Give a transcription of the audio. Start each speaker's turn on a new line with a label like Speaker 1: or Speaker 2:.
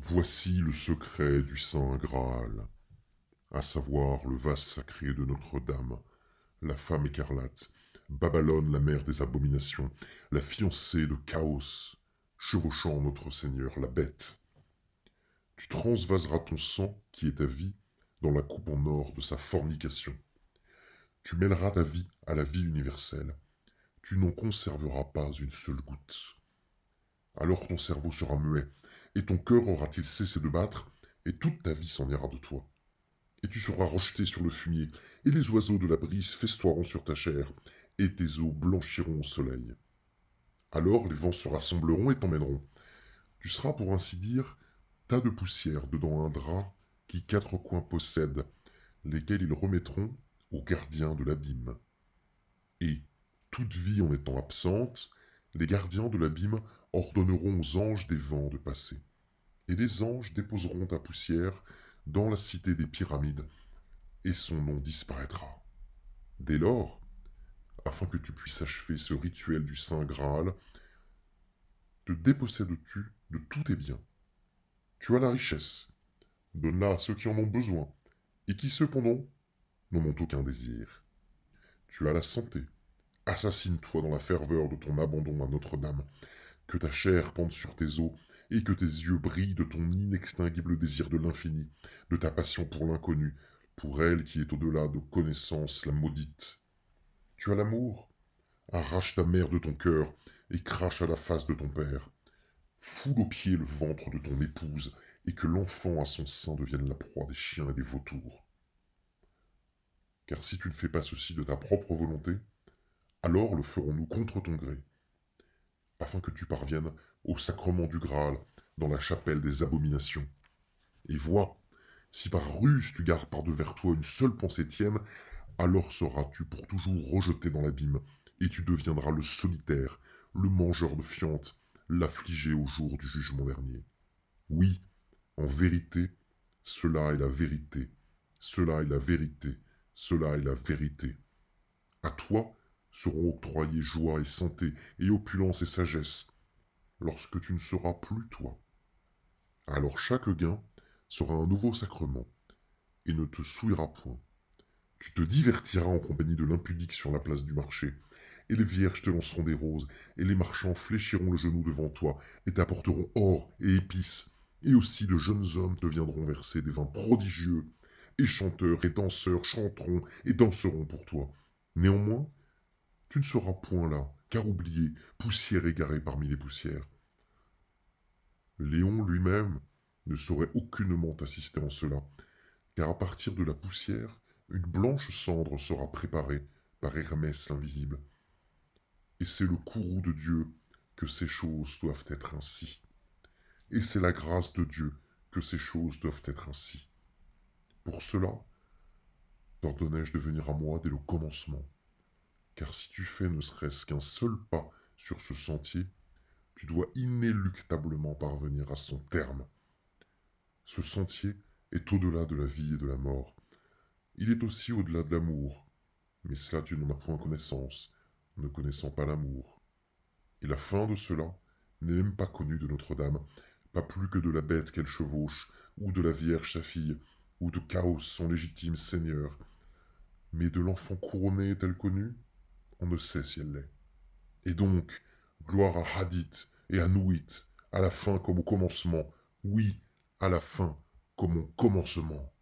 Speaker 1: Voici le secret du Saint Graal, à savoir le vase sacré de Notre-Dame, la femme écarlate, Babylone la mère des abominations, la fiancée de Chaos, chevauchant notre Seigneur la bête. Tu transvaseras ton sang, qui est ta vie, dans la coupe en or de sa fornication. Tu mêleras ta vie à la vie universelle. Tu n'en conserveras pas une seule goutte. Alors ton cerveau sera muet, et ton cœur aura-t-il cessé de battre, et toute ta vie s'en ira de toi. Et tu seras rejeté sur le fumier, et les oiseaux de la brise festoieront sur ta chair, et tes os blanchiront au soleil. Alors les vents se rassembleront et t'emmèneront. Tu seras, pour ainsi dire, tas de poussière dedans un drap qui quatre coins possède, lesquels ils remettront aux gardiens de l'abîme. Et, toute vie en étant absente, les gardiens de l'abîme ordonneront aux anges des vents de passer. Et les anges déposeront ta poussière dans la cité des pyramides, et son nom disparaîtra. Dès lors, afin que tu puisses achever ce rituel du Saint Graal, te dépossèdes-tu de tous tes biens. Tu as la richesse, donne-la à ceux qui en ont besoin, et qui cependant n'en ont aucun désir. Tu as la santé, assassine-toi dans la ferveur de ton abandon à Notre-Dame, que ta chair pende sur tes os, et que tes yeux brillent de ton inextinguible désir de l'infini, de ta passion pour l'inconnu, pour elle qui est au-delà de connaissance la maudite. Tu as l'amour? Arrache ta mère de ton cœur, et crache à la face de ton père. Foule aux pieds le ventre de ton épouse, et que l'enfant à son sein devienne la proie des chiens et des vautours. Car si tu ne fais pas ceci de ta propre volonté, alors le ferons-nous contre ton gré, afin que tu parviennes au sacrement du Graal, dans la chapelle des abominations. Et vois, si par ruse tu gardes par-devers toi une seule pensée tienne, alors seras-tu pour toujours rejeté dans l'abîme, et tu deviendras le solitaire, le mangeur de fientes, l'affligé au jour du jugement dernier. Oui, en vérité, cela est la vérité, cela est la vérité, cela est la vérité. À toi seront octroyées joie et santé, et opulence et sagesse, lorsque tu ne seras plus toi. Alors chaque gain sera un nouveau sacrement, et ne te souillera point. Tu te divertiras en compagnie de l'impudique sur la place du marché, et les vierges te lanceront des roses, et les marchands fléchiront le genou devant toi, et t'apporteront or et épices, et aussi de jeunes hommes te viendront verser des vins prodigieux, et chanteurs et danseurs chanteront et danseront pour toi. Néanmoins, tu ne seras point là, car oublié, poussière égarée parmi les poussières. Léon lui-même ne saurait aucunement assister en cela, car à partir de la poussière, une blanche cendre sera préparée par Hermès l'invisible. Et c'est le courroux de Dieu que ces choses doivent être ainsi. Et c'est la grâce de Dieu que ces choses doivent être ainsi. Pour cela, t'ordonnai-je de venir à moi dès le commencement, car si tu fais ne serait-ce qu'un seul pas sur ce sentier, tu dois inéluctablement parvenir à son terme. Ce sentier est au-delà de la vie et de la mort. Il est aussi au-delà de l'amour, mais cela tu n'en as point connaissance, ne connaissant pas l'amour. Et la fin de cela n'est même pas connue de Notre-Dame, pas plus que de la bête qu'elle chevauche, ou de la Vierge sa fille, ou de Chaos son légitime seigneur. Mais de l'enfant couronné est-elle connue? On ne sait si elle l'est. Et donc, gloire à Hadith et à Nuit, à la fin comme au commencement, oui, à la fin comme au commencement.